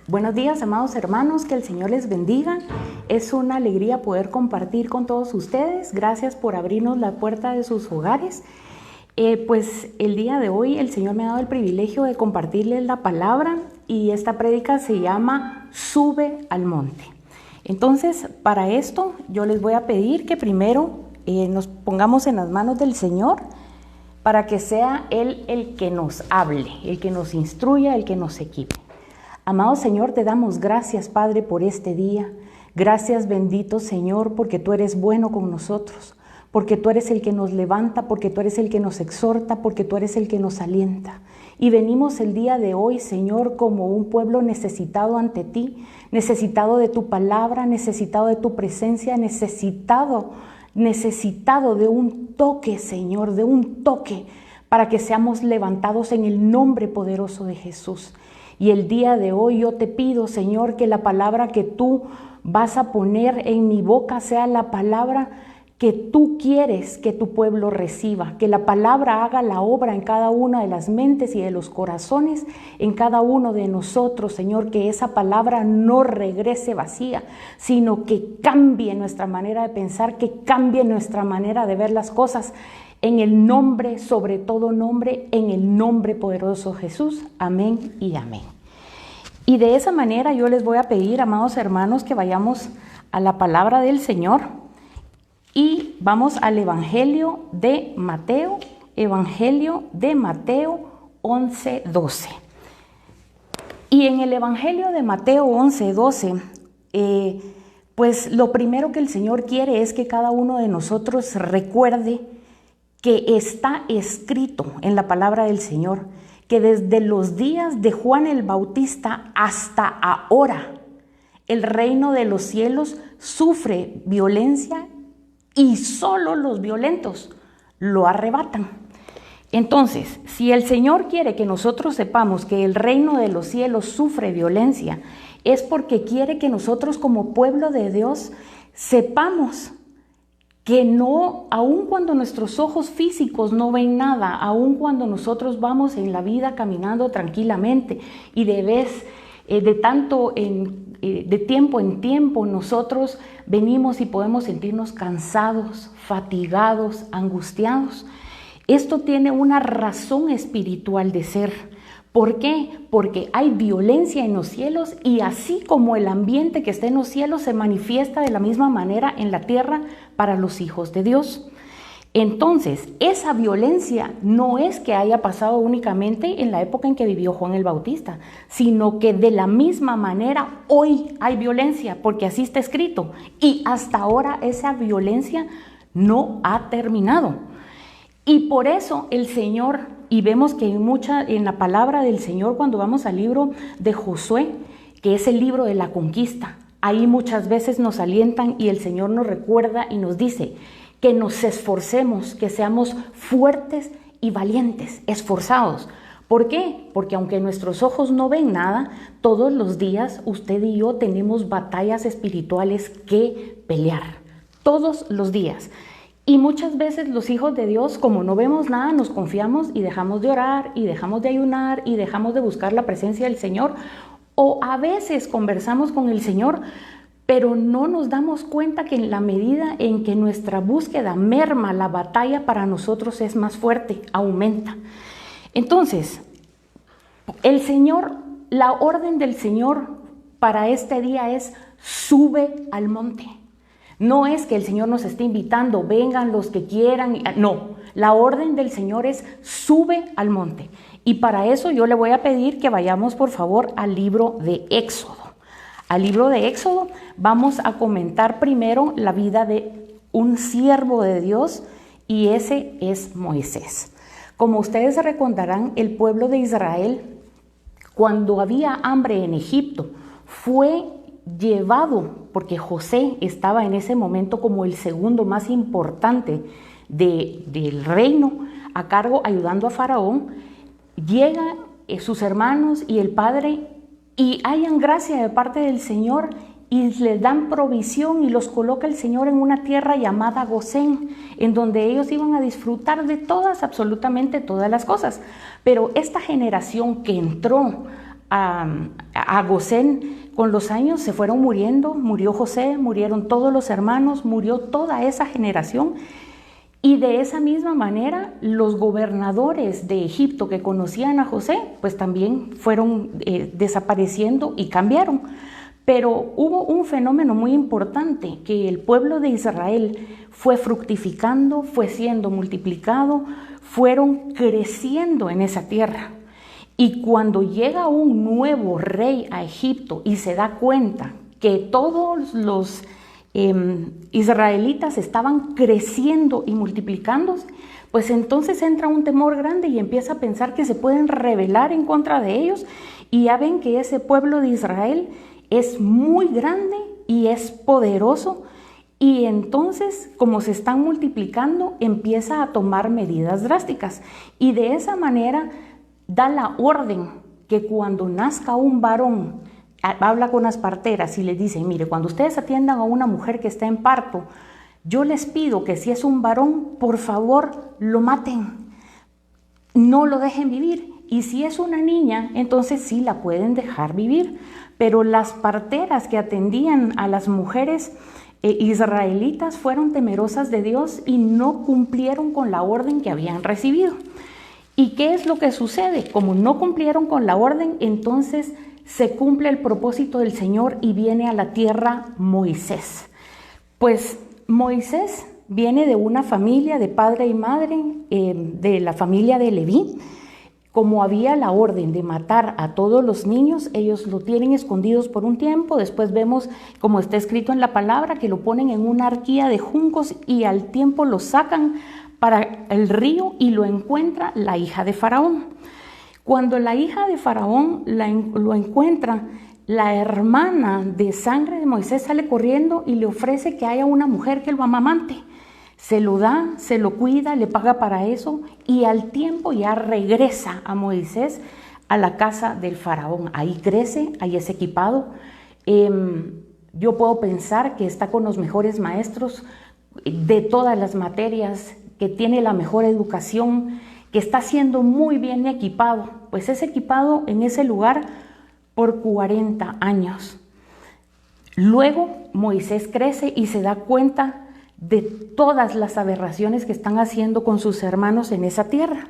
Buenos días, amados hermanos, que el Señor les bendiga. Es una alegría poder compartir con todos ustedes. Gracias por abrirnos la puerta de sus hogares. Pues el día de hoy el Señor me ha dado el privilegio de compartirles la palabra y esta prédica se llama Sube al monte. Entonces, para esto yo les voy a pedir que primero nos pongamos en las manos del Señor para que sea Él el que nos hable, el que nos instruya, el que nos equipe. Amado Señor, te damos gracias, Padre, por este día. Gracias, bendito Señor, porque tú eres bueno con nosotros, porque tú eres el que nos levanta, porque tú eres el que nos exhorta, porque tú eres el que nos alienta. Y venimos el día de hoy, Señor, como un pueblo necesitado ante ti, necesitado de tu palabra, necesitado de tu presencia, necesitado de un toque, Señor, de un toque, para que seamos levantados en el nombre poderoso de Jesús. Y el día de hoy yo te pido, Señor, que la palabra que tú vas a poner en mi boca sea la palabra que tú quieres que tu pueblo reciba, que la palabra haga la obra en cada una de las mentes y de los corazones, en cada uno de nosotros, Señor, que esa palabra no regrese vacía, sino que cambie nuestra manera de pensar, que cambie nuestra manera de ver las cosas, en el nombre, sobre todo nombre, en el nombre poderoso de Jesús. Amén y amén. Y de esa manera yo les voy a pedir, amados hermanos, que vayamos a la palabra del Señor y vamos al Evangelio de Mateo 11:12. Y en el Evangelio de Mateo 11:12, pues lo primero que el Señor quiere es que cada uno de nosotros recuerde que está escrito en la palabra del Señor, que desde los días de Juan el Bautista hasta ahora, el reino de los cielos sufre violencia y solo los violentos lo arrebatan. Entonces, si el Señor quiere que nosotros sepamos que el reino de los cielos sufre violencia, es porque quiere que nosotros como pueblo de Dios sepamos que no, aun cuando nuestros ojos físicos no ven nada, aun cuando nosotros vamos en la vida caminando tranquilamente y de tiempo en tiempo nosotros venimos y podemos sentirnos cansados, fatigados, angustiados. Esto tiene una razón espiritual de ser. ¿Por qué? Porque hay violencia en los cielos y así como el ambiente que está en los cielos se manifiesta de la misma manera en la tierra para los hijos de Dios. Entonces, esa violencia no es que haya pasado únicamente en la época en que vivió Juan el Bautista, sino que de la misma manera hoy hay violencia, porque así está escrito. Y hasta ahora esa violencia no ha terminado. Y por eso el Señor, y vemos que en la palabra del Señor, cuando vamos al libro de Josué, que es el libro de la conquista, ahí muchas veces nos alientan y el Señor nos recuerda y nos dice que nos esforcemos, que seamos fuertes y valientes, esforzados. ¿Por qué? Porque aunque nuestros ojos no ven nada, todos los días usted y yo tenemos batallas espirituales que pelear, todos los días. Y muchas veces los hijos de Dios, como no vemos nada, nos confiamos y dejamos de orar y dejamos de ayunar y dejamos de buscar la presencia del Señor. O a veces conversamos con el Señor, pero no nos damos cuenta que en la medida en que nuestra búsqueda merma, la batalla para nosotros es más fuerte, aumenta. Entonces, la orden del Señor para este día es: sube al monte. No es que el Señor nos esté invitando, vengan los que quieran, no. La orden del Señor es: sube al monte. Y para eso yo le voy a pedir que vayamos por favor al libro de Éxodo. Al libro de Éxodo vamos a comentar primero la vida de un siervo de Dios y ese es Moisés. Como ustedes se recordarán, el pueblo de Israel, cuando había hambre en Egipto, fue llevado, porque José estaba en ese momento como el segundo más importante del reino, a cargo ayudando a Faraón. Llegan sus hermanos y el padre y hallan gracia de parte del Señor y les dan provisión y los coloca el Señor en una tierra llamada Gosén, en donde ellos iban a disfrutar de absolutamente todas las cosas. Pero esta generación que entró a a Gosén. Con los años se fueron muriendo, murió José, murieron todos los hermanos, murió toda esa generación. Y de esa misma manera, los gobernadores de Egipto que conocían a José, pues también fueron desapareciendo y cambiaron. Pero hubo un fenómeno muy importante, que el pueblo de Israel fue fructificando, fue siendo multiplicado, fueron creciendo en esa tierra. Y cuando llega un nuevo rey a Egipto y se da cuenta que todos los israelitas estaban creciendo y multiplicándose, pues entonces entra un temor grande y empieza a pensar que se pueden rebelar en contra de ellos. Y ya ven que ese pueblo de Israel es muy grande y es poderoso, y entonces, como se están multiplicando, empieza a tomar medidas drásticas, y de esa manera da la orden que cuando nazca un varón, habla con las parteras y les dice: mire, cuando ustedes atiendan a una mujer que está en parto, yo les pido que si es un varón, por favor, lo maten, no lo dejen vivir. Y si es una niña, entonces sí la pueden dejar vivir. Pero las parteras que atendían a las mujeres israelitas fueron temerosas de Dios y no cumplieron con la orden que habían recibido. ¿Y qué es lo que sucede? Como no cumplieron con la orden, entonces se cumple el propósito del Señor y viene a la tierra Moisés. Pues Moisés viene de una familia de padre y madre, de la familia de Leví. Como había la orden de matar a todos los niños, ellos lo tienen escondidos por un tiempo. Después vemos, como está escrito en la palabra, que lo ponen en una arquilla de juncos y al tiempo lo sacan para el río y lo encuentra la hija de Faraón. Cuando la hija de Faraón lo encuentra, la hermana de sangre de Moisés sale corriendo y le ofrece que haya una mujer que lo amamante. Se lo da, se lo cuida, le paga para eso, y al tiempo ya regresa a Moisés a la casa del faraón. Ahí crece, ahí es equipado. Yo puedo pensar que está con los mejores maestros de todas las materias, que tiene la mejor educación, que está siendo muy bien equipado. Pues es equipado en ese lugar por 40 años. Luego Moisés crece y se da cuenta de todas las aberraciones que están haciendo con sus hermanos en esa tierra.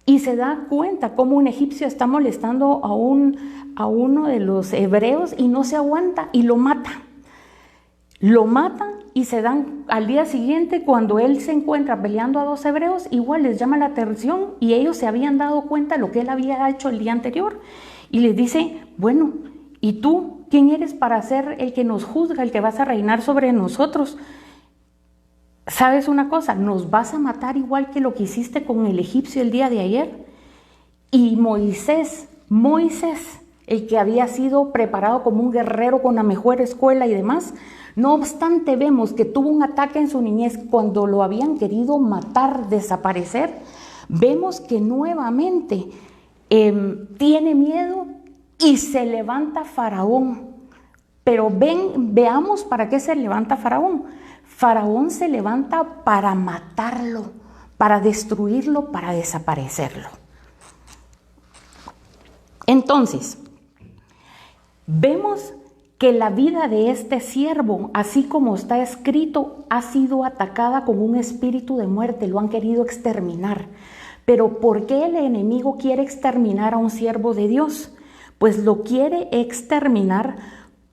Y se da cuenta cómo un egipcio está molestando a uno de los hebreos y no se aguanta y lo mata. Lo matan y se dan al día siguiente, cuando él se encuentra peleando a dos hebreos, igual les llama la atención y ellos se habían dado cuenta de lo que él había hecho el día anterior. Y les dice: bueno, ¿y tú quién eres para ser el que nos juzga, el que vas a reinar sobre nosotros? ¿Sabes una cosa? Nos vas a matar igual que lo que hiciste con el egipcio el día de ayer. Y Moisés, el que había sido preparado como un guerrero con la mejor escuela y demás, no obstante vemos que tuvo un ataque en su niñez cuando lo habían querido matar, desaparecer. Vemos que nuevamente tiene miedo y se levanta Faraón. Pero veamos para qué se levanta Faraón. Faraón se levanta para matarlo, para destruirlo, para desaparecerlo. Entonces, vemos que la vida de este siervo, así como está escrito, ha sido atacada con un espíritu de muerte, lo han querido exterminar. Pero ¿por qué el enemigo quiere exterminar a un siervo de Dios? Pues lo quiere exterminar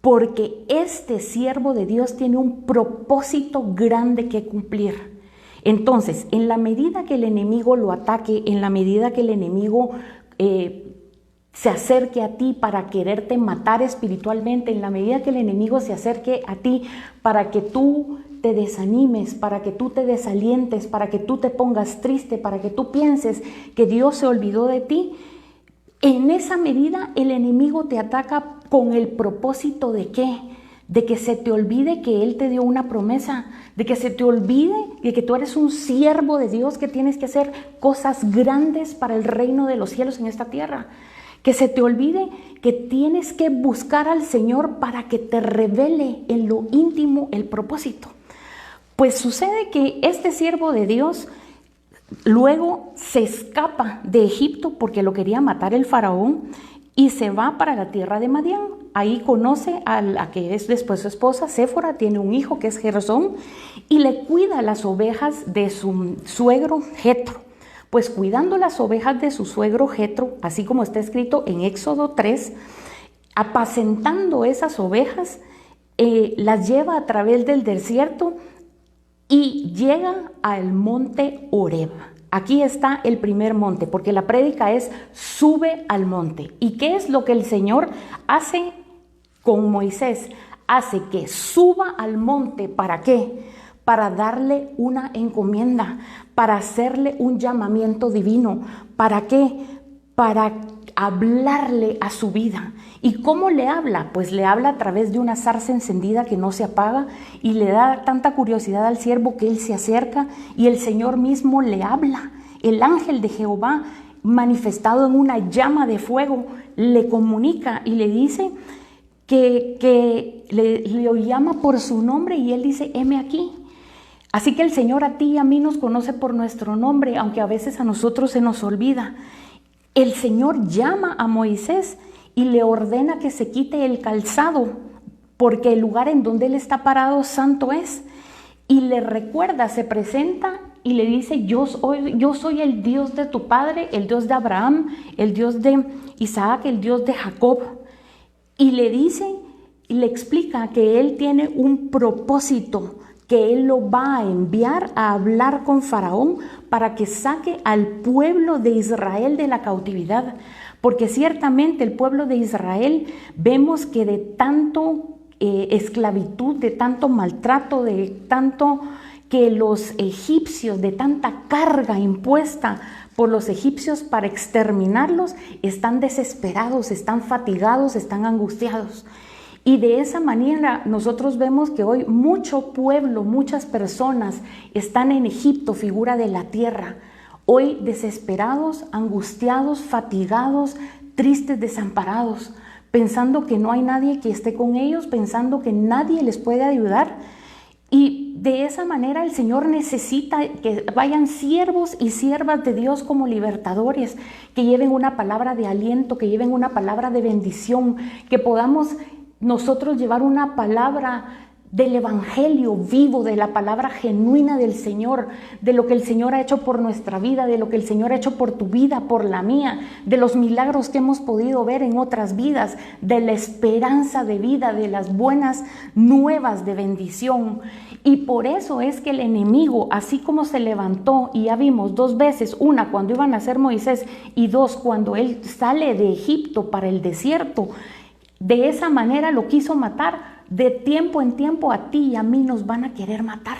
porque este siervo de Dios tiene un propósito grande que cumplir. Entonces, en la medida que el enemigo lo ataque, en la medida que el enemigo se acerque a ti para quererte matar espiritualmente, en la medida que el enemigo se acerque a ti para que tú te desanimes, para que tú te desalientes, para que tú te pongas triste, para que tú pienses que Dios se olvidó de ti, en esa medida el enemigo te ataca con el propósito de ¿qué? De que se te olvide que Él te dio una promesa, de que se te olvide de que tú eres un siervo de Dios, que tienes que hacer cosas grandes para el reino de los cielos en esta tierra. Que se te olvide que tienes que buscar al Señor para que te revele en lo íntimo el propósito. Pues sucede que este siervo de Dios luego se escapa de Egipto porque lo quería matar el faraón, y se va para la tierra de Madián. Ahí conoce a la que es después su esposa, Séfora, tiene un hijo que es Gersón, y le cuida las ovejas de su suegro Jetro. Pues cuidando las ovejas de su suegro Jetro, así como está escrito en Éxodo 3, apacentando esas ovejas, las lleva a través del desierto y llega al monte Horeb. Aquí está el primer monte, porque la prédica es sube al monte. ¿Y qué es lo que el Señor hace con Moisés? Hace que suba al monte. ¿Para qué? Para darle una encomienda, para hacerle un llamamiento divino. ¿Para qué? Para hablarle a su vida. ¿Y cómo le habla? Pues le habla a través de una zarza encendida que no se apaga, y le da tanta curiosidad al siervo que él se acerca y el Señor mismo le habla. El ángel de Jehová, manifestado en una llama de fuego, le comunica y le dice que le llama por su nombre, y él dice: heme aquí. Así que el Señor a ti y a mí nos conoce por nuestro nombre, aunque a veces a nosotros se nos olvida. El Señor llama a Moisés y le ordena que se quite el calzado, porque el lugar en donde él está parado santo es. Y le recuerda, se presenta y le dice: yo soy el Dios de tu padre, el Dios de Abraham, el Dios de Isaac, el Dios de Jacob. Y le dice y le explica que él tiene un propósito, que él lo va a enviar a hablar con Faraón para que saque al pueblo de Israel de la cautividad. Porque ciertamente el pueblo de Israel, vemos que de tanto esclavitud, de tanto maltrato, de tanto que los egipcios, de tanta carga impuesta por los egipcios para exterminarlos, están desesperados, están fatigados, están angustiados. Y de esa manera nosotros vemos que hoy mucho pueblo, muchas personas están en Egipto, figura de la tierra, hoy desesperados, angustiados, fatigados, tristes, desamparados, pensando que no hay nadie que esté con ellos, pensando que nadie les puede ayudar. Y de esa manera el Señor necesita que vayan siervos y siervas de Dios como libertadores, que lleven una palabra de aliento, que lleven una palabra de bendición, que podamos nosotros llevar una palabra del evangelio vivo, de la palabra genuina del Señor, de lo que el Señor ha hecho por nuestra vida, de lo que el Señor ha hecho por tu vida, por la mía, de los milagros que hemos podido ver en otras vidas, de la esperanza de vida, de las buenas nuevas de bendición. Y por eso es que el enemigo, así como se levantó, y ya vimos dos veces, una cuando iban a ser Moisés y dos cuando él sale de Egipto para el desierto, de esa manera lo quiso matar. De tiempo en tiempo a ti y a mí nos van a querer matar,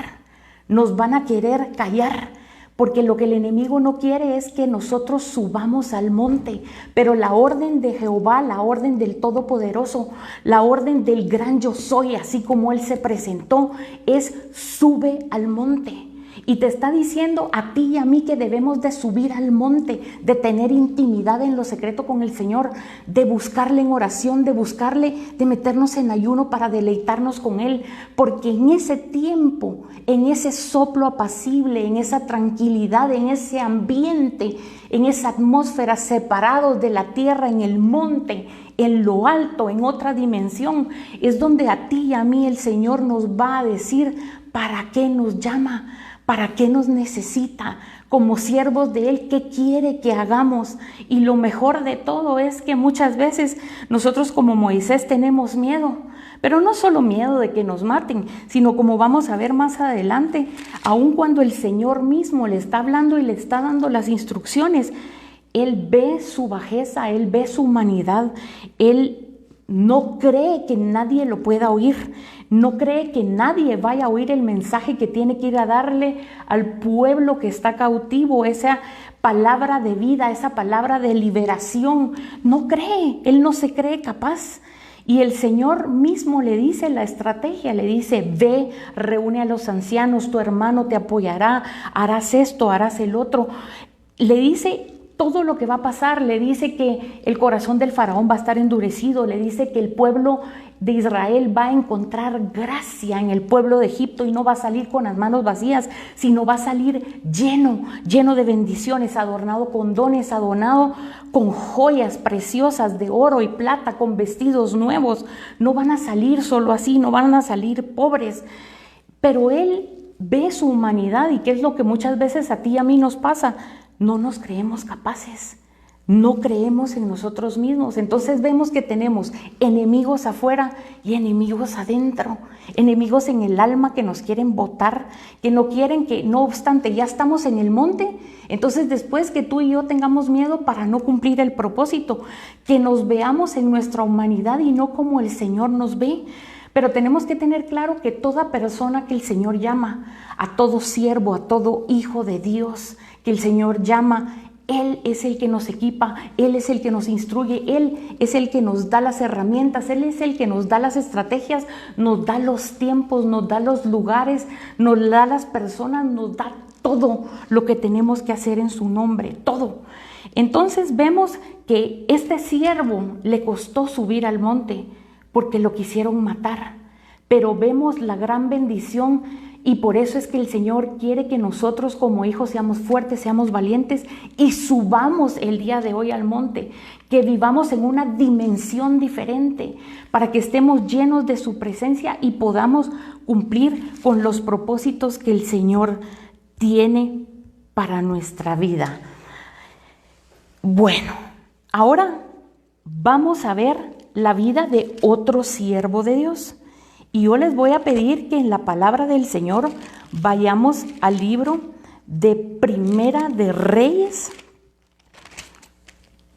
nos van a querer callar, porque lo que el enemigo no quiere es que nosotros subamos al monte. Pero la orden de Jehová, la orden del Todopoderoso, la orden del gran yo soy, así como él se presentó, es sube al monte. Y te está diciendo a ti y a mí que debemos de subir al monte, de tener intimidad en lo secreto con el Señor, de buscarle en oración, de buscarle, de meternos en ayuno para deleitarnos con Él. Porque en ese tiempo, en ese soplo apacible, en esa tranquilidad, en ese ambiente, en esa atmósfera, separados de la tierra, en el monte, en lo alto, en otra dimensión, es donde a ti y a mí el Señor nos va a decir para qué nos llama, ¿para qué nos necesita? Como siervos de Él, ¿qué quiere que hagamos? Y lo mejor de todo es que muchas veces nosotros como Moisés tenemos miedo, pero no solo miedo de que nos maten, sino como vamos a ver más adelante, aun cuando el Señor mismo le está hablando y le está dando las instrucciones, Él ve su bajeza, Él ve su humanidad, Él no cree que nadie lo pueda oír, no cree que nadie vaya a oír el mensaje que tiene que ir a darle al pueblo que está cautivo, esa palabra de vida, esa palabra de liberación. No cree, él no se cree capaz. Y el Señor mismo le dice la estrategia, le dice: ve, reúne a los ancianos, tu hermano te apoyará, harás esto, harás el otro. Le dice todo lo que va a pasar. Le dice que el corazón del faraón va a estar endurecido, le dice que el pueblo de Israel va a encontrar gracia en el pueblo de Egipto y no va a salir con las manos vacías, sino va a salir lleno de bendiciones, adornado con dones, adornado con joyas preciosas de oro y plata, con vestidos nuevos. No van a salir solo así, no van a salir pobres. Pero él ve su humanidad, y qué es lo que muchas veces a ti y a mí nos pasa. No nos creemos capaces, no creemos en nosotros mismos. Entonces vemos que tenemos enemigos afuera y enemigos adentro, enemigos en el alma que nos quieren botar, que no quieren, que no obstante ya estamos en el monte. Entonces después que tú y yo tengamos miedo para no cumplir el propósito, que nos veamos en nuestra humanidad y no como el Señor nos ve. Pero tenemos que tener claro que toda persona que el Señor llama, a todo siervo, a todo hijo de Dios que el Señor llama, Él es el que nos equipa, Él es el que nos instruye, Él es el que nos da las herramientas, Él es el que nos da las estrategias, nos da los tiempos, nos da los lugares, nos da las personas, nos da todo lo que tenemos que hacer en su nombre, todo. Entonces vemos que este siervo le costó subir al monte porque lo quisieron matar, pero vemos la gran bendición. Y por eso es que el Señor quiere que nosotros como hijos seamos fuertes, seamos valientes y subamos el día de hoy al monte, que vivamos en una dimensión diferente para que estemos llenos de su presencia y podamos cumplir con los propósitos que el Señor tiene para nuestra vida. Bueno, ahora vamos a ver la vida de otro siervo de Dios. Y yo les voy a pedir que en la palabra del Señor vayamos al libro de Primera de Reyes.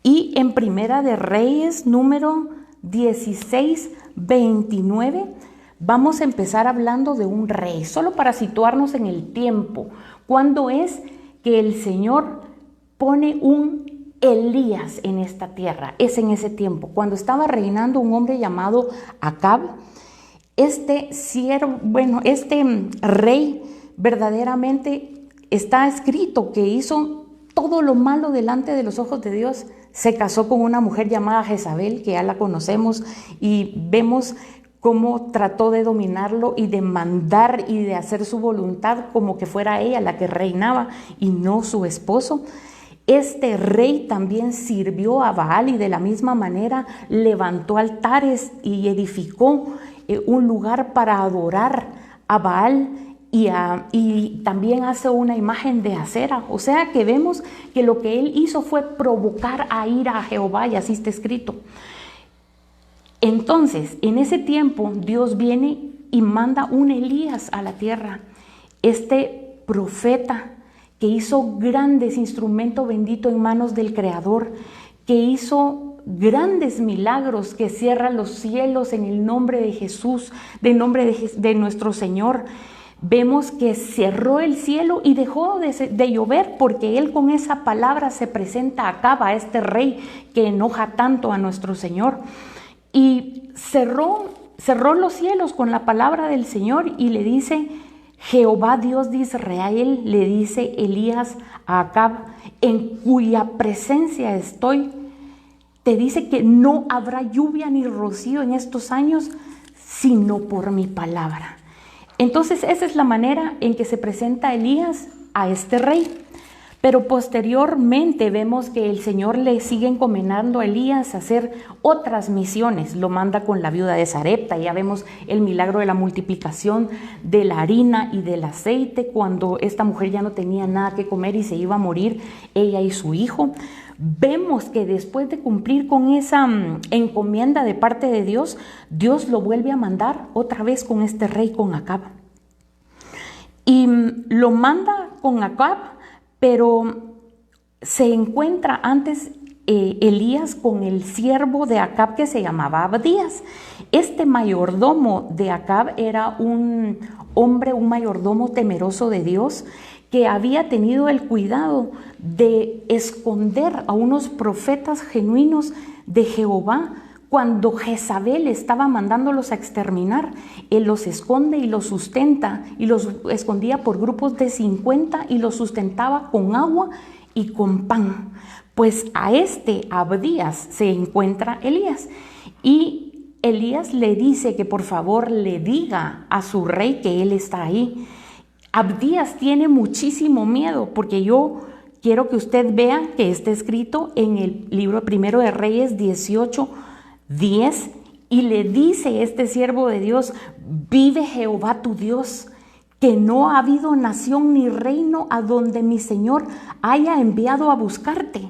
Y en Primera de Reyes, número 16, 29, vamos a empezar hablando de un rey, solo para situarnos en el tiempo. ¿Cuándo es que el Señor pone un Elías en esta tierra? Es en ese tiempo, cuando estaba reinando un hombre llamado Acab. Este rey verdaderamente está escrito que hizo todo lo malo delante de los ojos de Dios. Se casó con una mujer llamada Jezabel, que ya la conocemos, y vemos cómo trató de dominarlo y de mandar y de hacer su voluntad como que fuera ella la que reinaba y no su esposo. Este rey también sirvió a Baal y de la misma manera levantó altares y edificó un lugar para adorar a Baal y también hace una imagen de acera. O sea que vemos que lo que él hizo fue provocar a ira a Jehová, y así está escrito. Entonces, en ese tiempo, Dios viene y manda un Elías a la tierra. Este profeta que hizo grandes instrumentos benditos en manos del Creador, que hizo grandes milagros, que cierra los cielos en el nombre de Jesús, en nombre de nuestro Señor. Vemos que cerró el cielo y dejó de llover, porque él con esa palabra se presenta acá a este rey que enoja tanto a nuestro Señor. Y cerró los cielos con la palabra del Señor, y le dice: Jehová Dios de Israel, le dice Elías a Acab, en cuya presencia estoy, te dice que no habrá lluvia ni rocío en estos años, sino por mi palabra. Entonces esa es la manera en que se presenta Elías a este rey. Pero posteriormente vemos que el Señor le sigue encomendando a Elías a hacer otras misiones. Lo manda con la viuda de Sarepta. Ya vemos el milagro de la multiplicación de la harina y del aceite, cuando esta mujer ya no tenía nada que comer y se iba a morir ella y su hijo. Vemos que después de cumplir con esa encomienda de parte de Dios, Dios lo vuelve a mandar otra vez con este rey, con Acab. Y lo manda con Acab, pero se encuentra antes Elías con el siervo de Acab que se llamaba Abdías. Este mayordomo de Acab era un hombre, un mayordomo temeroso de Dios, que había tenido el cuidado de esconder a unos profetas genuinos de Jehová. Cuando Jezabel estaba mandándolos a exterminar, él los esconde y los sustenta, y los escondía por grupos de 50 y los sustentaba con agua y con pan, Pues a Abdías se encuentra Elías y Elías le dice que por favor le diga a su rey que él está ahí. Abdías tiene muchísimo miedo porque yo quiero que usted vea que está escrito en el libro primero de Reyes 18:10 y le dice este siervo de Dios: vive Jehová tu Dios, que no ha habido nación ni reino a donde mi Señor haya enviado a buscarte.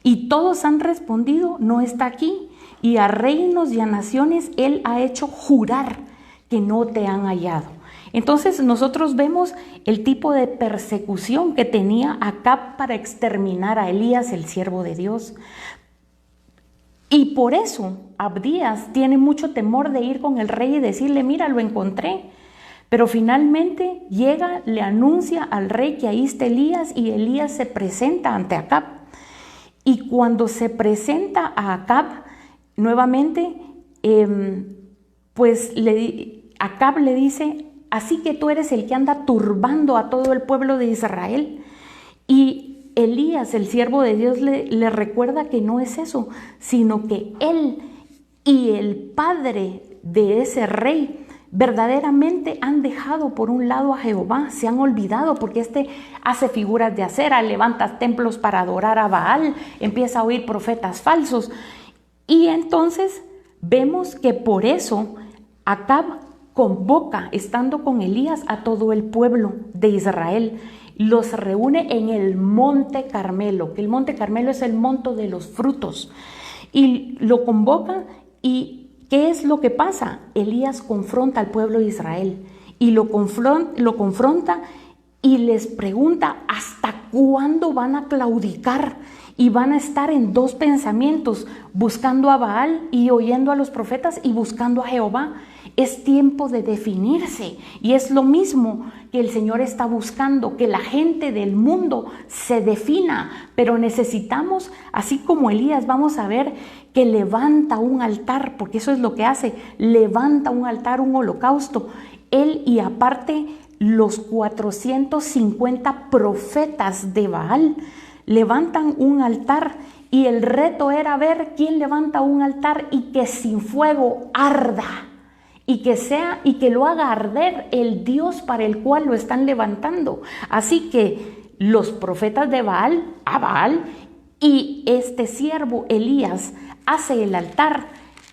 Y todos han respondido: no está aquí. Y a reinos y a naciones Él ha hecho jurar que no te han hallado. Entonces nosotros vemos el tipo de persecución que tenía Acab para exterminar a Elías, el siervo de Dios. Y por eso Abdías tiene mucho temor de ir con el rey y decirle: mira, lo encontré. Pero finalmente llega, le anuncia al rey que ahí está Elías y Elías se presenta ante Acab. Y cuando se presenta a Acab, nuevamente, Acab le dice: así que tú eres el que anda turbando a todo el pueblo de Israel. Y Elías, el siervo de Dios, le recuerda que no es eso, sino que él y el padre de ese rey verdaderamente han dejado por un lado a Jehová, se han olvidado, porque hace figuras de acera, levanta templos para adorar a Baal, empieza a oír profetas falsos. Y entonces vemos que por eso Acab convoca, estando con Elías, a todo el pueblo de Israel. Los reúne en el Monte Carmelo, que el Monte Carmelo es el monte de los frutos. Y lo convoca y ¿qué es lo que pasa? Elías confronta al pueblo de Israel y lo confronta y les pregunta: ¿hasta cuándo van a claudicar? Y van a estar en dos pensamientos, buscando a Baal y oyendo a los profetas y buscando a Jehová. Es tiempo de definirse y es lo mismo que el Señor está buscando, que la gente del mundo se defina, pero necesitamos, así como Elías, vamos a ver que levanta un altar, porque eso es lo que hace, levanta un altar, un holocausto. Él y aparte los 450 profetas de Baal levantan un altar y el reto era ver quién levanta un altar y que sin fuego arda. Y que lo haga arder el Dios para el cual lo están levantando. Así que los profetas de Baal, a Baal, y este siervo Elías hace el altar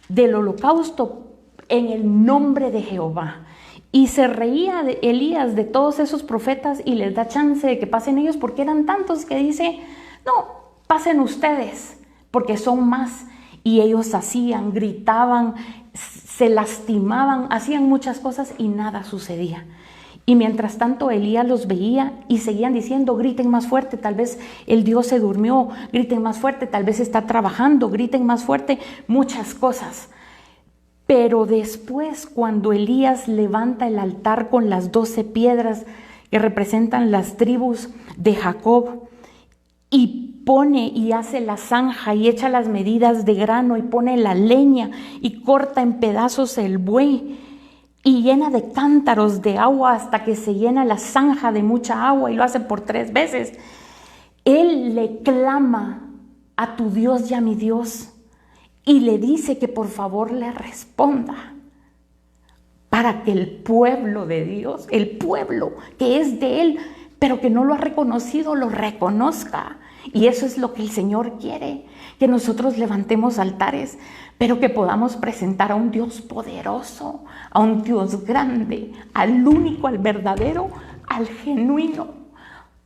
del holocausto en el nombre de Jehová. Y se reía de Elías de todos esos profetas y les da chance de que pasen ellos, porque eran tantos que dice: no, pasen ustedes, porque son más. Y ellos hacían, gritaban, se lastimaban, hacían muchas cosas y nada sucedía. Y mientras tanto Elías los veía y seguían diciendo: griten más fuerte, tal vez el Dios se durmió, griten más fuerte, tal vez está trabajando, griten más fuerte, muchas cosas. Pero después, cuando Elías levanta el altar con las 12 piedras que representan las tribus de Jacob, y pone y hace la zanja y echa las medidas de grano y pone la leña y corta en pedazos el buey y llena de cántaros de agua hasta que se llena la zanja de mucha agua, y lo hace por 3 veces. Él le clama a tu Dios y a mi Dios y le dice que por favor le responda, para que el pueblo de Dios, el pueblo que es de Él, pero que no lo ha reconocido, lo reconozca. Y eso es lo que el Señor quiere, que nosotros levantemos altares, pero que podamos presentar a un Dios poderoso, a un Dios grande, al único, al verdadero, al genuino,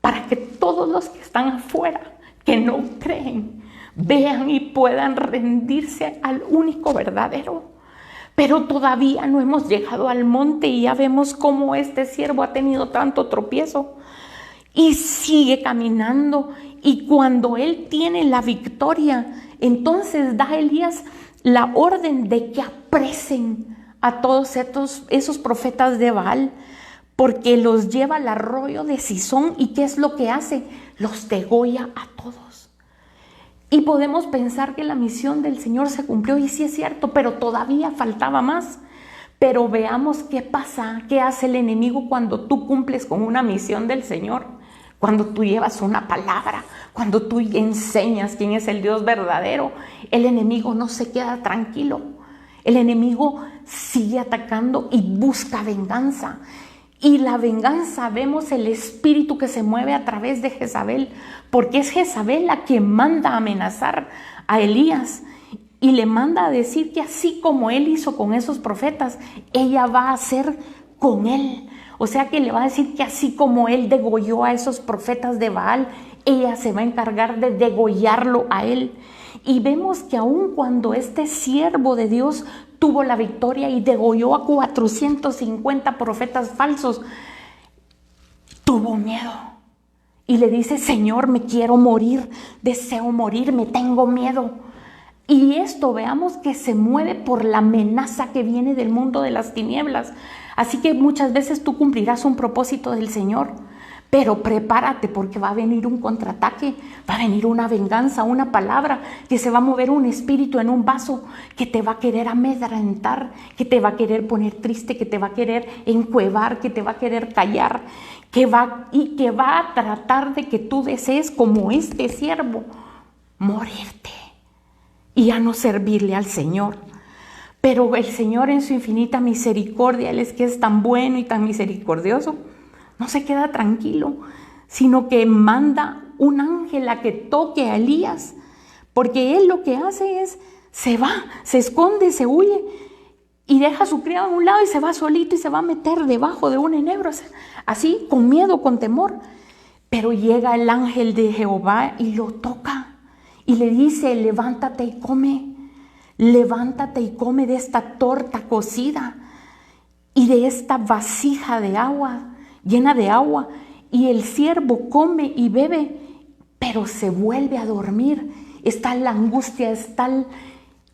para que todos los que están afuera, que no creen, vean y puedan rendirse al único verdadero. Pero todavía no hemos llegado al monte y ya vemos cómo este siervo ha tenido tanto tropiezo y sigue caminando. Y cuando él tiene la victoria, entonces da Elías la orden de que apresen a todos esos profetas de Baal, porque los lleva al arroyo de Cisón. ¿Y qué es lo que hace? Los degolla a todos. Y podemos pensar que la misión del Señor se cumplió, y sí es cierto, pero todavía faltaba más. Pero veamos qué pasa, qué hace el enemigo cuando tú cumples con una misión del Señor. cuando tú llevas una palabra, cuando tú enseñas quién es el Dios verdadero, el enemigo no se queda tranquilo. El enemigo sigue atacando y busca venganza. Y la venganza, vemos el espíritu que se mueve a través de Jezabel, porque es Jezabel la que manda a amenazar a Elías y le manda a decir que así como él hizo con esos profetas, ella va a hacer con él. O sea que le va a decir que así como él degolló a esos profetas de Baal, ella se va a encargar de degollarlo a él. Y vemos que aun cuando este siervo de Dios tuvo la victoria y degolló a 450 profetas falsos, tuvo miedo. Y le dice: Señor, me quiero morir, deseo morirme, tengo miedo. Y esto veamos que se mueve por la amenaza que viene del mundo de las tinieblas. Así que muchas veces tú cumplirás un propósito del Señor, pero prepárate porque va a venir un contraataque, va a venir una venganza, una palabra, que se va a mover un espíritu en un vaso que te va a querer amedrentar, que te va a querer poner triste, que te va a querer encuevar, que te va a querer callar, que va a tratar de que tú desees, como este siervo, morirte y a no servirle al Señor. Pero el Señor, en su infinita misericordia, Él es que es tan bueno y tan misericordioso, no se queda tranquilo, sino que manda un ángel a que toque a Elías, porque él lo que hace es, se va, se esconde, se huye y deja a su criado a un lado y se va solito y se va a meter debajo de un enebro, así, con miedo, con temor. Pero llega el ángel de Jehová y lo toca y le dice: levántate y come. Levántate y come de esta torta cocida y de esta vasija de agua, llena de agua. Y el siervo come y bebe, pero se vuelve a dormir. Está la angustia, está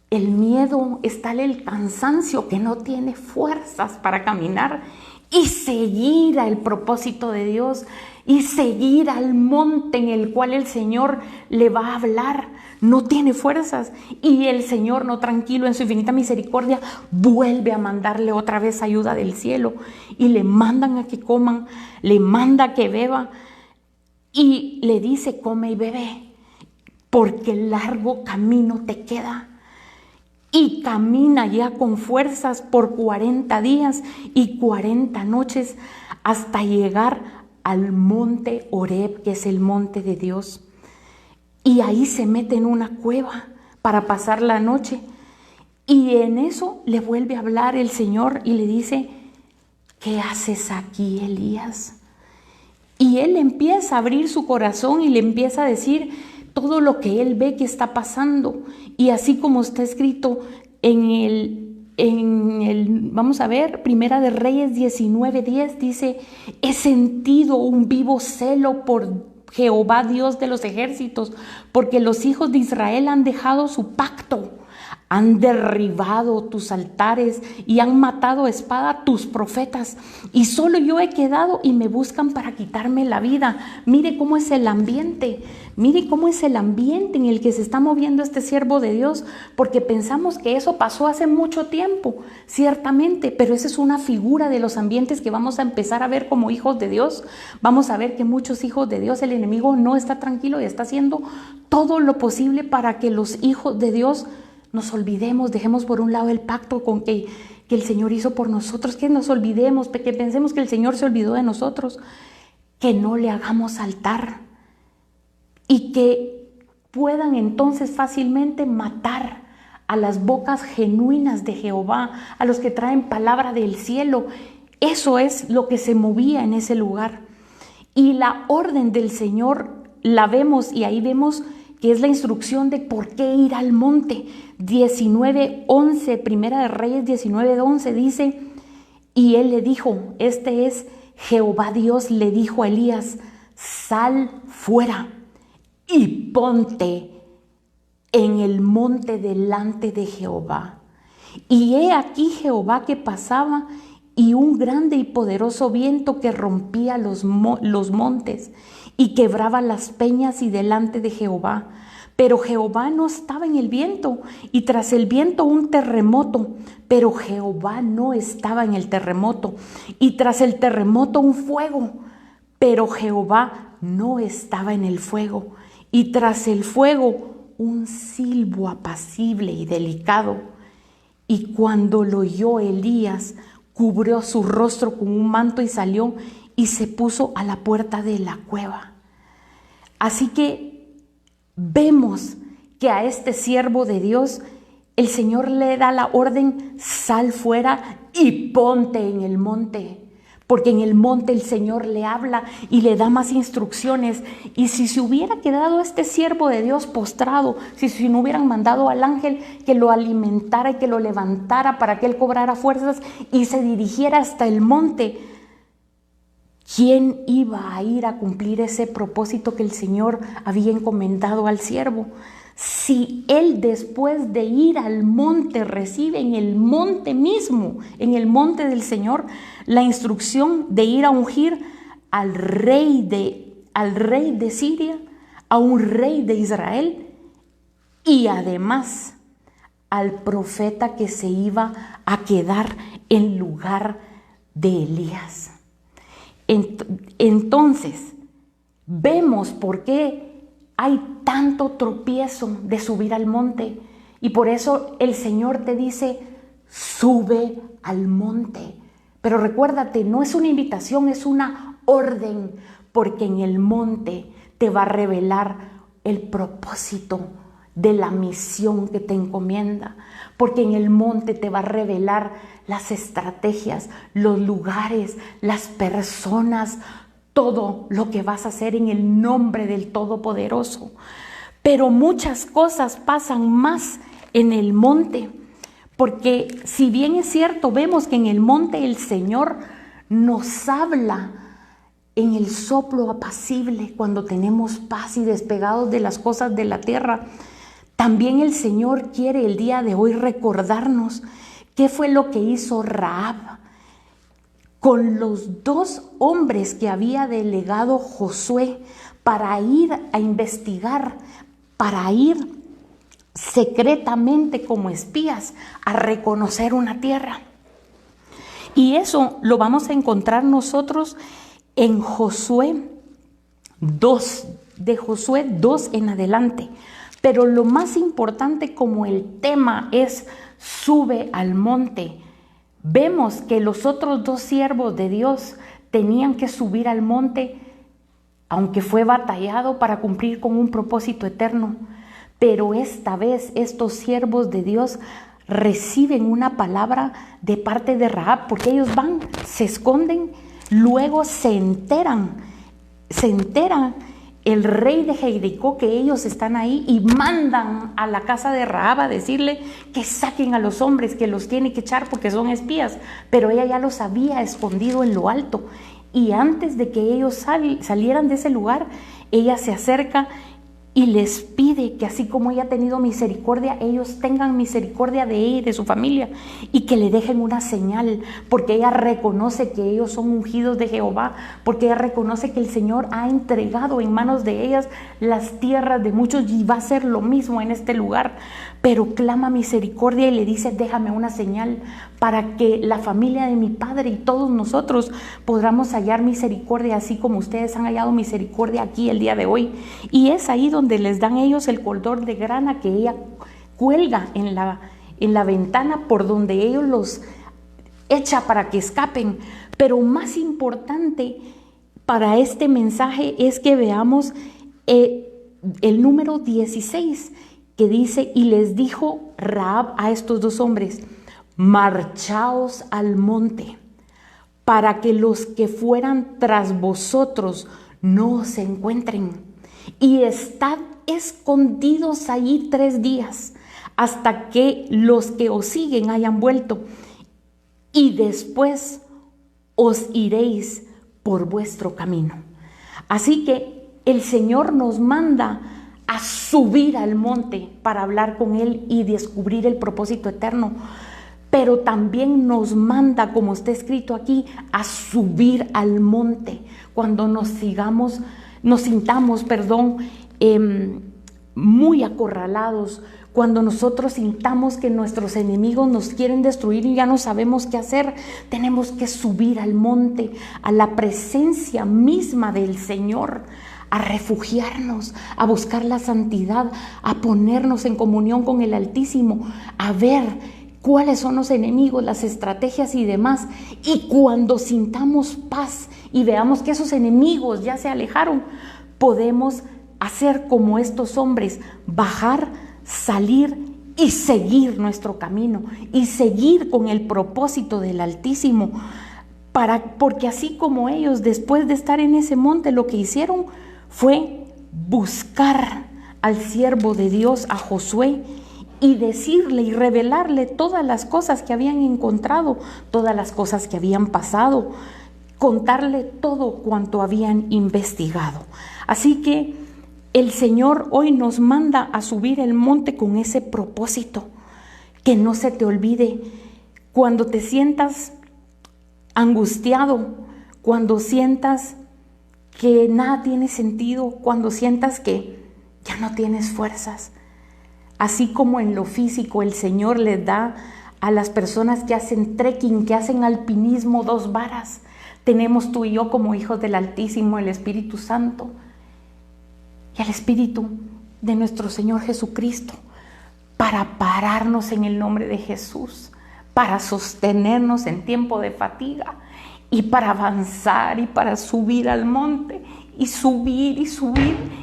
el miedo, está el cansancio, que no tiene fuerzas para caminar y seguir al propósito de Dios y seguir al monte en el cual el Señor le va a hablar. No tiene fuerzas y el Señor, no tranquilo en su infinita misericordia, vuelve a mandarle otra vez ayuda del cielo y le mandan a que coman, le manda a que beba y le dice: come y bebe, porque largo camino te queda. Y camina ya con fuerzas por 40 días y 40 noches hasta llegar al monte Horeb, que es el monte de Dios. Y ahí se mete en una cueva para pasar la noche. Y en eso le vuelve a hablar el Señor y le dice: ¿qué haces aquí, Elías? Y él empieza a abrir su corazón y le empieza a decir todo lo que él ve que está pasando. Y así como está escrito vamos a ver, Primera de Reyes 19:10, dice: he sentido un vivo celo por Jehová, Dios de los ejércitos, porque los hijos de Israel han dejado su pacto, han derribado tus altares y han matado a espada tus profetas, y solo yo he quedado y me buscan para quitarme la vida. Mire cómo es el ambiente, mire cómo es el ambiente en el que se está moviendo este siervo de Dios, porque pensamos que eso pasó hace mucho tiempo, ciertamente, pero esa es una figura de los ambientes que vamos a empezar a ver como hijos de Dios. Vamos a ver que muchos hijos de Dios, el enemigo no está tranquilo y está haciendo todo lo posible para que los hijos de Dios nos olvidemos, dejemos por un lado el pacto con que el Señor hizo por nosotros, que nos olvidemos, que pensemos que el Señor se olvidó de nosotros, que no le hagamos altar y que puedan entonces fácilmente matar a las bocas genuinas de Jehová, a los que traen palabra del cielo. Eso es lo que se movía en ese lugar. Y la orden del Señor la vemos, y ahí vemos que es la instrucción de por qué ir al monte. 19:11, Primera de Reyes 19:11 dice: y él le dijo, este es Jehová Dios, le dijo a Elías: sal fuera y ponte en el monte delante de Jehová. Y he aquí Jehová que pasaba, y un grande y poderoso viento que rompía los montes y quebraba las peñas y delante de Jehová. Pero Jehová no estaba en el viento, y tras el viento un terremoto, pero Jehová no estaba en el terremoto, y tras el terremoto un fuego, pero Jehová no estaba en el fuego, y tras el fuego un silbo apacible y delicado. Y cuando lo oyó Elías, cubrió su rostro con un manto y salió y se puso a la puerta de la cueva. Así que vemos que a este siervo de Dios el Señor le da la orden: sal fuera y ponte en el monte. Porque en el monte el Señor le habla y le da más instrucciones. Y si se hubiera quedado este siervo de Dios postrado, si no hubieran mandado al ángel que lo alimentara y que lo levantara para que él cobrara fuerzas y se dirigiera hasta el monte, ¿quién iba a ir a cumplir ese propósito que el Señor había encomendado al siervo? Si él, después de ir al monte, recibe en el monte mismo, en el monte del Señor, la instrucción de ir a ungir al rey de Siria, a un rey de Israel, y además al profeta que se iba a quedar en lugar de Elías. Entonces, vemos por qué hay tanto tropiezo de subir al monte, y por eso el Señor te dice: sube al monte. Pero recuérdate, no es una invitación, es una orden, porque en el monte te va a revelar el propósito de la misión que te encomienda, porque en el monte te va a revelar las estrategias, los lugares, las personas, todo lo que vas a hacer en el nombre del Todopoderoso. Pero muchas cosas pasan más en el monte, porque si bien es cierto, vemos que en el monte el Señor nos habla en el soplo apacible cuando tenemos paz y despegados de las cosas de la tierra. También el Señor quiere el día de hoy recordarnos qué fue lo que hizo Rahab con los 2 hombres que había delegado Josué para ir a investigar, para ir secretamente como espías a reconocer una tierra. Y eso lo vamos a encontrar nosotros en Josué 2, de Josué 2 en adelante. Pero lo más importante, como el tema es sube al monte, vemos que los otros 2 siervos de Dios tenían que subir al monte, aunque fue batallado para cumplir con un propósito eterno. Pero esta vez estos siervos de Dios reciben una palabra de parte de Rahab, porque ellos van, se esconden, luego se enteran el rey de Jericó que ellos están ahí, y mandan a la casa de Rahab a decirle que saquen a los hombres, que los tiene que echar porque son espías. Pero ella ya los había escondido en lo alto, y antes de que ellos salieran de ese lugar, ella se acerca y les pide que así como ella ha tenido misericordia, ellos tengan misericordia de ella y de su familia, y que le dejen una señal, porque ella reconoce que ellos son ungidos de Jehová, porque ella reconoce que el Señor ha entregado en manos de ellas las tierras de muchos, y va a hacer lo mismo en este lugar. Pero clama misericordia y le dice: déjame una señal para que la familia de mi padre y todos nosotros podamos hallar misericordia, así como ustedes han hallado misericordia aquí el día de hoy. Y es ahí donde les dan ellos el cordón de grana que ella cuelga en la ventana, por donde ellos los echa para que escapen. Pero más importante para este mensaje es que veamos el número 16, que dice: y les dijo Rahab a estos 2 hombres: marchaos al monte, para que los que fueran tras vosotros no os encuentren, y estad escondidos allí 3 días, hasta que los que os siguen hayan vuelto, y después os iréis por vuestro camino. Así que el Señor nos manda a subir al monte para hablar con Él y descubrir el propósito eterno. Pero también nos manda, como está escrito aquí, a subir al monte cuando nos sintamos, muy acorralados, cuando nosotros sintamos que nuestros enemigos nos quieren destruir y ya no sabemos qué hacer. Tenemos que subir al monte, a la presencia misma del Señor, a refugiarnos, a buscar la santidad, a ponernos en comunión con el Altísimo, a ver cuáles son los enemigos, las estrategias y demás. Y cuando sintamos paz y veamos que esos enemigos ya se alejaron, podemos hacer como estos hombres, bajar, salir y seguir nuestro camino y seguir con el propósito del Altísimo. Porque así como ellos, después de estar en ese monte, lo que hicieron fue buscar al siervo de Dios, a Josué, y decirle y revelarle todas las cosas que habían encontrado, todas las cosas que habían pasado, contarle todo cuanto habían investigado. Así que el Señor hoy nos manda a subir el monte con ese propósito. Que no se te olvide, cuando te sientas angustiado, cuando sientas que nada tiene sentido, cuando sientas que ya no tienes fuerzas, así como en lo físico el Señor les da a las personas que hacen trekking, que hacen alpinismo, 2 varas, tenemos tú y yo como hijos del Altísimo, el Espíritu Santo y el Espíritu de nuestro Señor Jesucristo, para pararnos en el nombre de Jesús, para sostenernos en tiempo de fatiga y para avanzar y para subir al monte y subir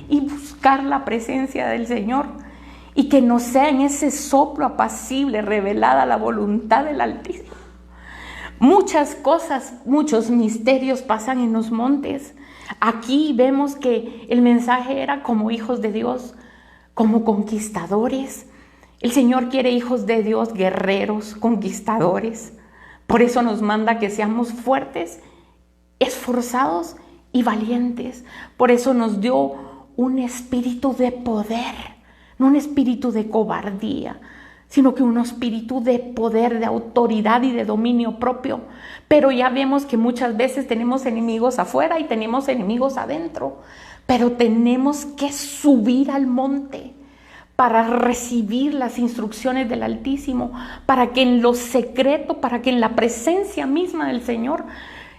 y buscar la presencia del Señor, y que nos sea en ese soplo apacible revelada la voluntad del Altísimo. Muchas cosas, muchos misterios pasan en los montes. Aquí vemos que el mensaje era como hijos de Dios, como conquistadores. El Señor quiere hijos de Dios, guerreros, conquistadores. Por eso nos manda que seamos fuertes, esforzados y valientes. Por eso nos dio un espíritu de poder, no un espíritu de cobardía, sino que un espíritu de poder, de autoridad y de dominio propio. Pero ya vemos que muchas veces tenemos enemigos afuera y tenemos enemigos adentro. Pero tenemos que subir al monte para recibir las instrucciones del Altísimo, para que en lo secreto, para que en la presencia misma del Señor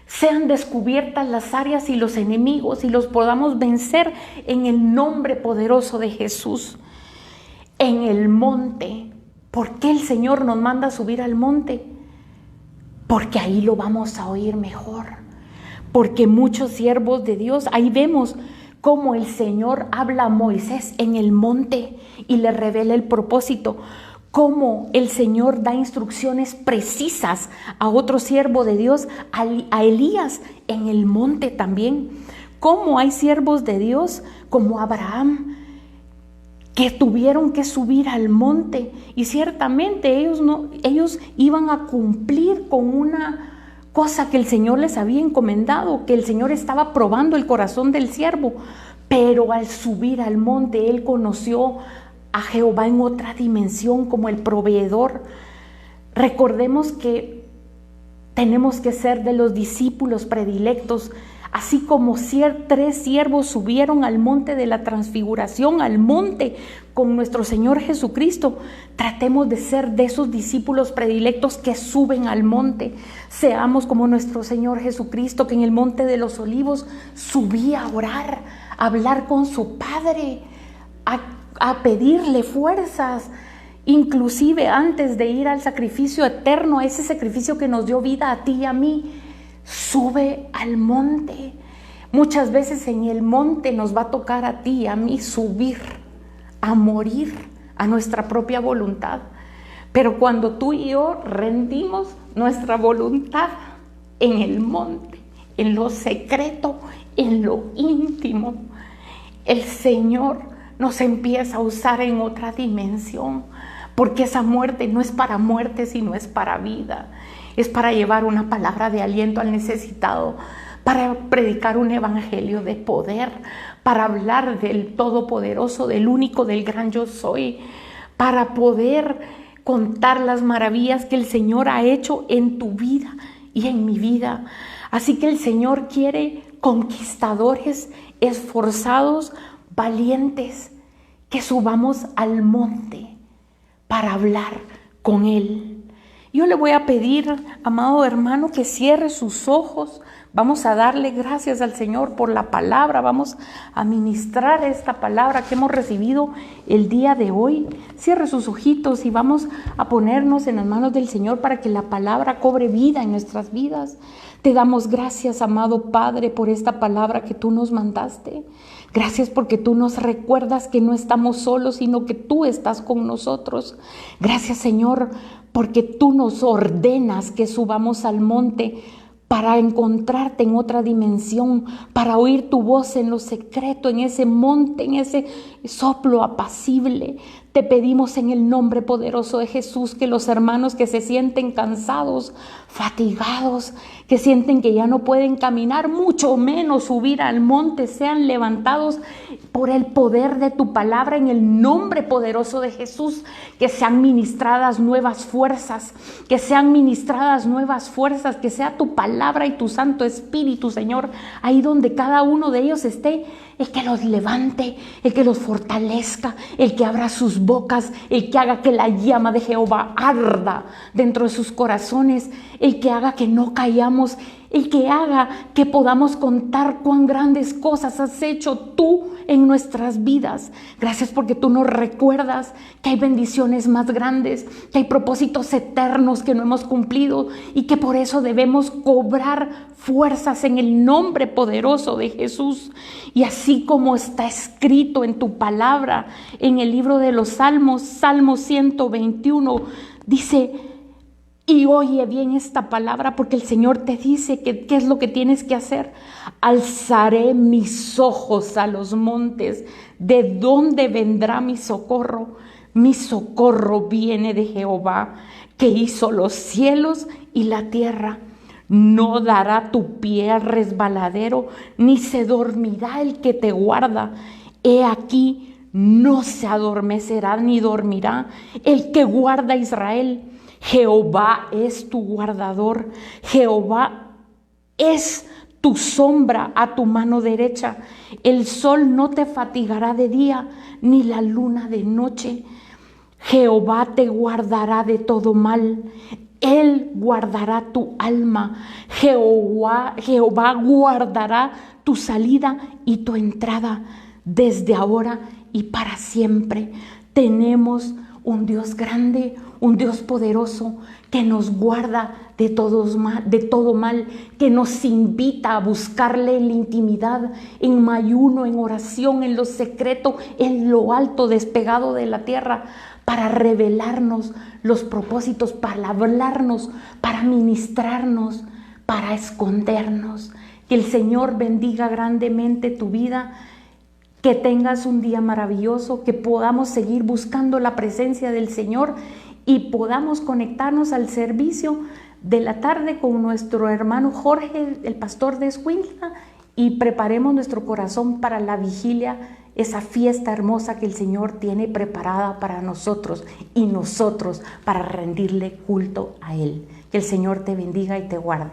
sean descubiertas las áreas y los enemigos y los podamos vencer en el nombre poderoso de Jesús. En el monte. ¿Por qué el Señor nos manda a subir al monte? Porque ahí lo vamos a oír mejor. Porque muchos siervos de Dios, ahí vemos cómo el Señor habla a Moisés en el monte y le revela el propósito. Cómo el Señor da instrucciones precisas a otro siervo de Dios, a Elías, en el monte también. Cómo hay siervos de Dios como Abraham, que tuvieron que subir al monte, y ciertamente ellos iban a cumplir con una cosa que el Señor les había encomendado, que el Señor estaba probando el corazón del siervo. Pero al subir al monte, él conoció a Jehová en otra dimensión como el proveedor. Recordemos que tenemos que ser de los discípulos predilectos. Así como 3 siervos subieron al monte de la transfiguración, al monte con nuestro Señor Jesucristo, tratemos de ser de esos discípulos predilectos que suben al monte. Seamos como nuestro Señor Jesucristo, que en el monte de los Olivos subía a orar, a hablar con su Padre, a pedirle fuerzas, inclusive antes de ir al sacrificio eterno, ese sacrificio que nos dio vida a ti y a mí. Sube al monte. Muchas veces en el monte nos va a tocar a ti y a mí subir, a morir a nuestra propia voluntad. Pero cuando tú y yo rendimos nuestra voluntad en el monte, en lo secreto, en lo íntimo, el Señor nos empieza a usar en otra dimensión, porque esa muerte no es para muerte, sino es para vida. Es para llevar una palabra de aliento al necesitado, para predicar un evangelio de poder, para hablar del Todopoderoso, del único, del gran yo soy, para poder contar las maravillas que el Señor ha hecho en tu vida y en mi vida. Así que el Señor quiere conquistadores, esforzados, valientes, que subamos al monte para hablar con Él. Yo le voy a pedir, amado hermano, que cierre sus ojos, Vamos a darle gracias al Señor por la palabra. Vamos a ministrar esta palabra que hemos recibido el día de hoy. Cierre sus ojitos y vamos a ponernos en las manos del Señor para que la palabra cobre vida en nuestras vidas. Te damos gracias, amado Padre, por esta palabra que tú nos mandaste. Gracias porque tú nos recuerdas que no estamos solos, sino que tú estás con nosotros. Gracias, Señor, porque tú nos ordenas que subamos al monte para encontrarte en otra dimensión, para oír tu voz en lo secreto, en ese monte, en ese soplo apacible. Te pedimos en el nombre poderoso de Jesús que los hermanos que se sienten cansados, fatigados, que sienten que ya no pueden caminar, mucho menos subir al monte, sean levantados por el poder de tu palabra en el nombre poderoso de Jesús, que sean ministradas nuevas fuerzas, que sean ministradas nuevas fuerzas, que sea tu palabra y tu Santo Espíritu, Señor, ahí donde cada uno de ellos esté, el que los levante, el que los fortalezca, el que abra sus bocas, el que haga que la llama de Jehová arda dentro de sus corazones, el que haga que no callamos, el que haga que podamos contar cuán grandes cosas has hecho tú en nuestras vidas. Gracias porque tú nos recuerdas que hay bendiciones más grandes, que hay propósitos eternos que no hemos cumplido y que por eso debemos cobrar fuerzas en el nombre poderoso de Jesús. Y así como está escrito en tu palabra, en el libro de los Salmos, Salmo 121, dice: y oye bien esta palabra porque el Señor te dice que qué es lo que tienes que hacer. Alzaré mis ojos a los montes. ¿De dónde vendrá mi socorro? Mi socorro viene de Jehová, que hizo los cielos y la tierra. No dará tu pie resbaladero, ni se dormirá el que te guarda. He aquí, no se adormecerá ni dormirá el que guarda a Israel. Jehová es tu guardador, Jehová es tu sombra a tu mano derecha. El sol no te fatigará de día, ni la luna de noche. Jehová te guardará de todo mal, Él guardará tu alma. Jehová guardará tu salida y tu entrada desde ahora y para siempre. Tenemos un Dios grande, un Dios poderoso que nos guarda de todo mal, que nos invita a buscarle en la intimidad, en ayuno, en oración, en lo secreto, en lo alto, despegado de la tierra, para revelarnos los propósitos, para hablarnos, para ministrarnos, para escondernos. Que el Señor bendiga grandemente tu vida. Que tengas un día maravilloso, que podamos seguir buscando la presencia del Señor y podamos conectarnos al servicio de la tarde con nuestro hermano Jorge, el pastor de Escuintla, y preparemos nuestro corazón para la vigilia, esa fiesta hermosa que el Señor tiene preparada para nosotros y nosotros para rendirle culto a Él. Que el Señor te bendiga y te guarde.